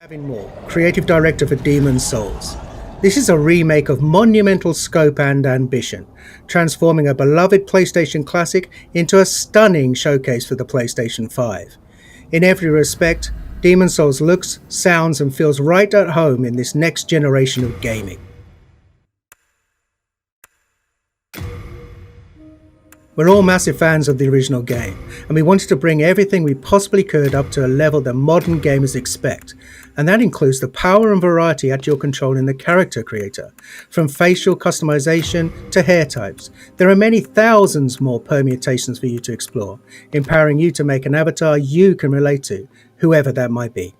Gavin Moore, creative director for Demon's Souls. This is a remake of monumental scope and ambition, transforming a beloved PlayStation classic into a stunning showcase for the PlayStation 5. In every respect, Demon's Souls looks, sounds, and feels right at home in this next generation of gaming. We're all massive fans of the original game, and we wanted to bring everything we possibly could up to a level that modern gamers expect, and that includes the power and variety at your control in the character creator, from facial customization to hair types. There are many thousands more permutations for you to explore, empowering you to make an avatar you can relate to, whoever that might be.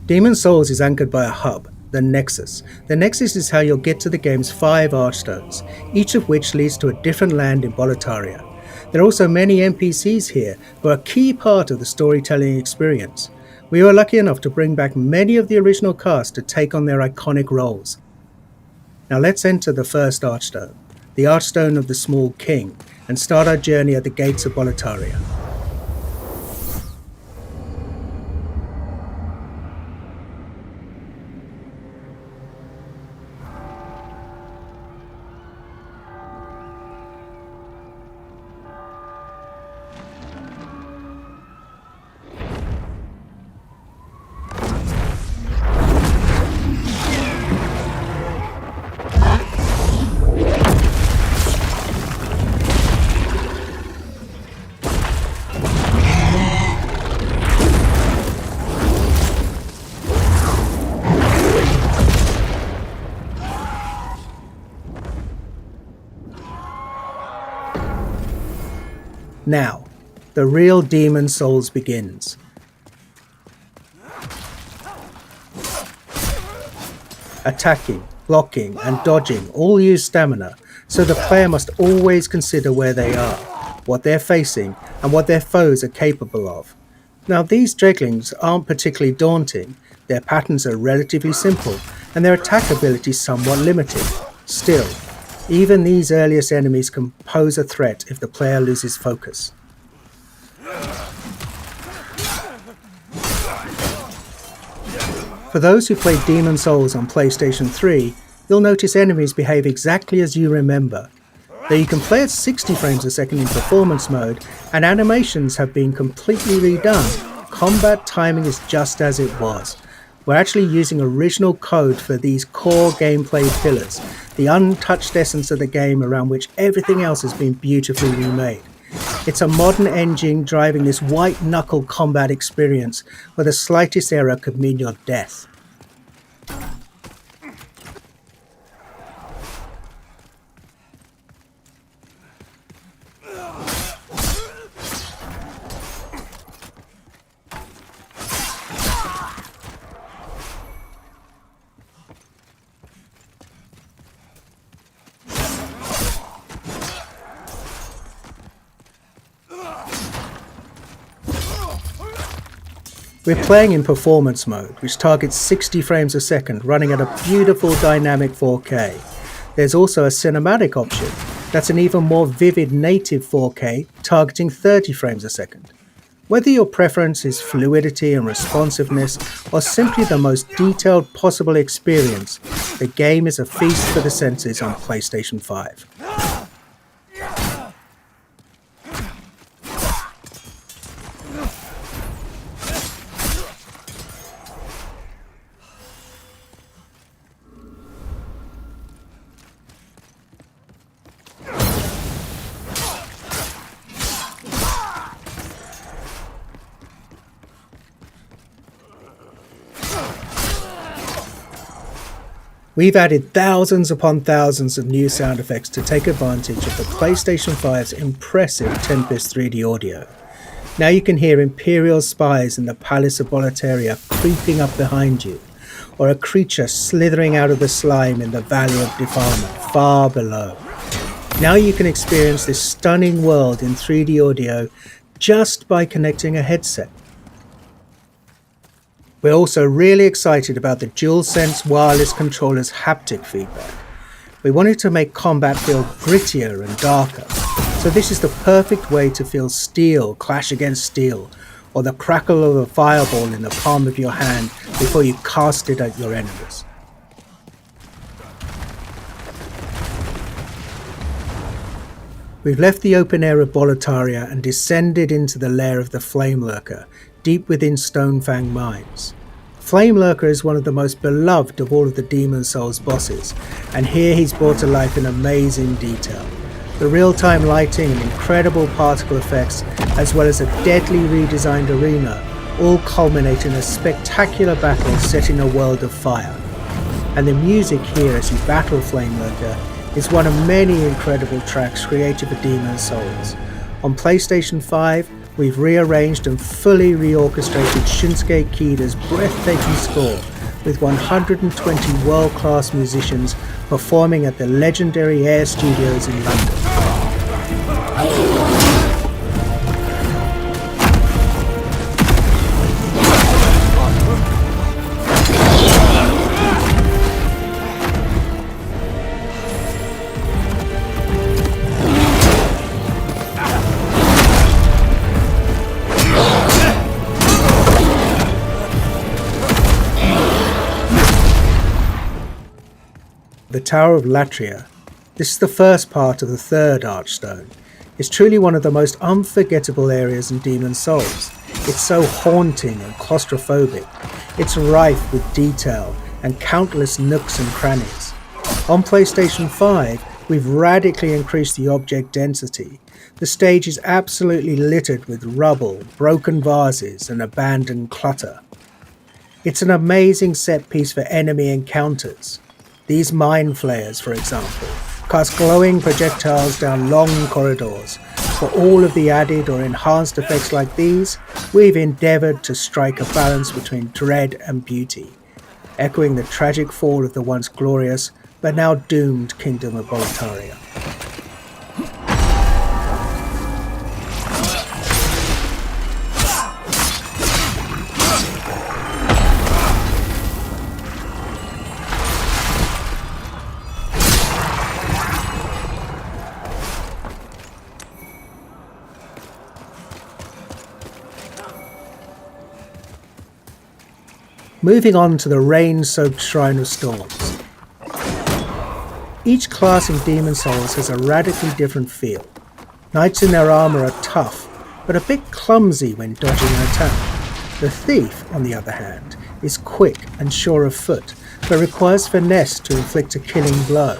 Demon's Souls is anchored by a hub, the Nexus. The Nexus is how you'll get to the game's 5 Archstones, each of which leads to a different land in Boletaria. There are also many NPCs here who are a key part of the storytelling experience. We were lucky enough to bring back many of the original cast to take on their iconic roles. Now let's enter the first Archstone, the Archstone of the Small King, and start our journey at the gates of Boletaria. Now, the real Demon's Souls begins. Attacking, blocking, and dodging all use stamina, so the player must always consider where they are, what they're facing, and what their foes are capable of. Now, these Dreglings aren't particularly daunting, their patterns are relatively simple, and their attack ability somewhat limited. Still, even these earliest enemies can pose a threat if the player loses focus. For those who played Demon's Souls on PlayStation 3, you'll notice enemies behave exactly as you remember. Though you can play at 60 frames a second in performance mode, and animations have been completely redone, combat timing is just as it was. We're actually using original code for these core gameplay pillars, the untouched essence of the game around which everything else has been beautifully remade. It's a modern engine driving this white-knuckle combat experience where the slightest error could mean your death. We're playing in performance mode, which targets 60 frames a second, running at a beautiful dynamic 4K. There's also a cinematic option that's an even more vivid native 4K, targeting 30 frames a second. Whether your preference is fluidity and responsiveness, or simply the most detailed possible experience, the game is a feast for the senses on PlayStation 5. We've added thousands upon thousands of new sound effects to take advantage of the PlayStation 5's impressive Tempest 3D audio. Now you can hear Imperial spies in the Palace of Boletaria creeping up behind you, or a creature slithering out of the slime in the Valley of Defilement far below. Now you can experience this stunning world in 3D audio just by connecting a headset. We're also really excited about the DualSense wireless controller's haptic feedback. We wanted to make combat feel grittier and darker. So this is the perfect way to feel steel clash against steel, or the crackle of a fireball in the palm of your hand before you cast it at your enemies. We've left the open air of Boletaria and descended into the lair of the Flame Lurker, deep within Stonefang Mines. Flame Lurker is one of the most beloved of all of the Demon's Souls bosses, and here he's brought to life in amazing detail. The real-time lighting and incredible particle effects, as well as a deadly redesigned arena, all culminate in a spectacular battle set in a world of fire. And the music here as you battle Flame Lurker is one of many incredible tracks created for Demon's Souls. On PlayStation 5, we've rearranged and fully reorchestrated Shunsuke Kida's breathtaking score with 120 world-class musicians performing at the legendary Air Studios in London. The Tower of Latria, this is the first part of the third Archstone, is truly one of the most unforgettable areas in Demon's Souls. It's so haunting and claustrophobic. It's rife with detail and countless nooks and crannies. On PlayStation 5, we've radically increased the object density. The stage is absolutely littered with rubble, broken vases, and abandoned clutter. It's an amazing set piece for enemy encounters. These mind flayers, for example, cast glowing projectiles down long corridors. For all of the added or enhanced effects like these, we've endeavoured to strike a balance between dread and beauty, echoing the tragic fall of the once glorious but now doomed Kingdom of Boletaria. Moving on to the rain-soaked Shrine of Storms. Each class in Demon's Souls has a radically different feel. Knights in their armour are tough, but a bit clumsy when dodging an attack. The Thief, on the other hand, is quick and sure of foot, but requires finesse to inflict a killing blow.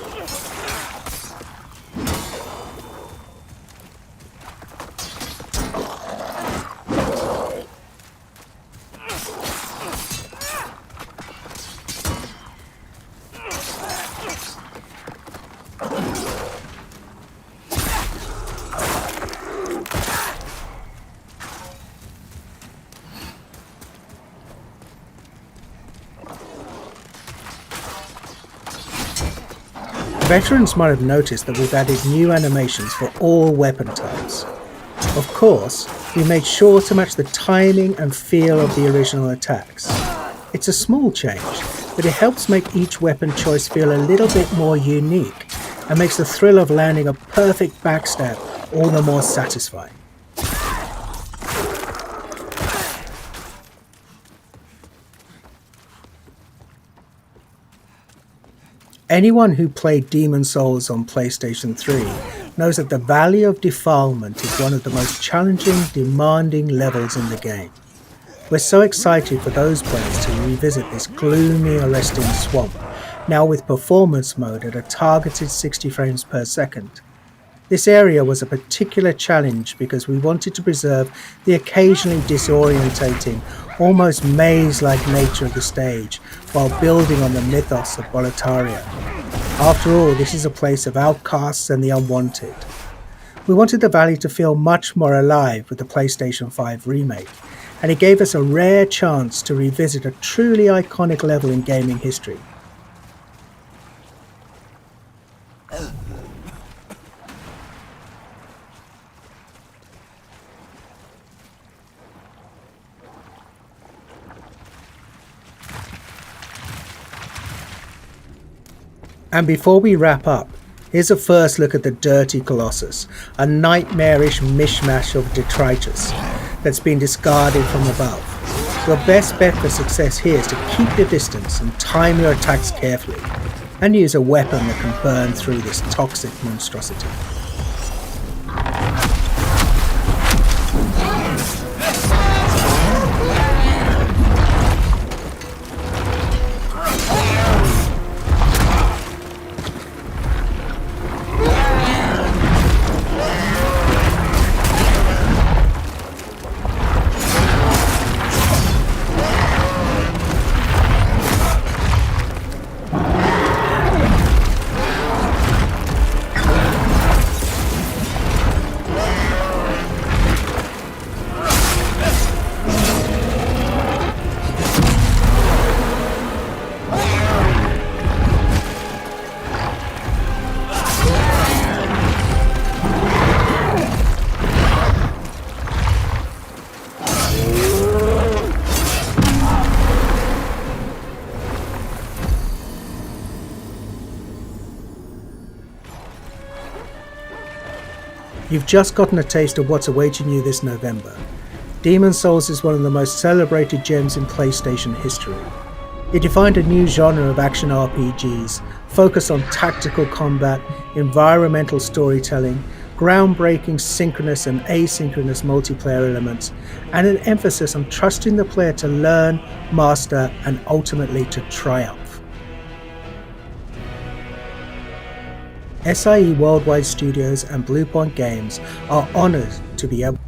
Veterans might have noticed that we've added new animations for all weapon types. Of course, we made sure to match the timing and feel of the original attacks. It's a small change, but it helps make each weapon choice feel a little bit more unique and makes the thrill of landing a perfect backstab all the more satisfying. Anyone who played Demon's Souls on PlayStation 3 knows that the Valley of Defilement is one of the most challenging, demanding levels in the game. We're so excited for those players to revisit this gloomy, arresting swamp, now with performance mode at a targeted 60 frames per second. This area was a particular challenge because we wanted to preserve the occasionally disorientating, almost maze-like nature of the stage while building on the mythos of Boletaria. After all, this is a place of outcasts and the unwanted. We wanted the valley to feel much more alive with the PlayStation 5 remake, and it gave us a rare chance to revisit a truly iconic level in gaming history. And before we wrap up, Here's a first look at the Dirty Colossus, a nightmarish mishmash of detritus that's been discarded from above. Your best bet for success here is to keep your distance and time your attacks carefully, and use a weapon that can burn through this toxic monstrosity. You've just gotten a taste of what's awaiting you this November. Demon's Souls is one of the most celebrated gems in PlayStation history. It defined a new genre of action RPGs, focused on tactical combat, environmental storytelling, groundbreaking synchronous and asynchronous multiplayer elements, and an emphasis on trusting the player to learn, master, and ultimately to triumph. SIE Worldwide Studios and Bluepoint Games are honoured to be able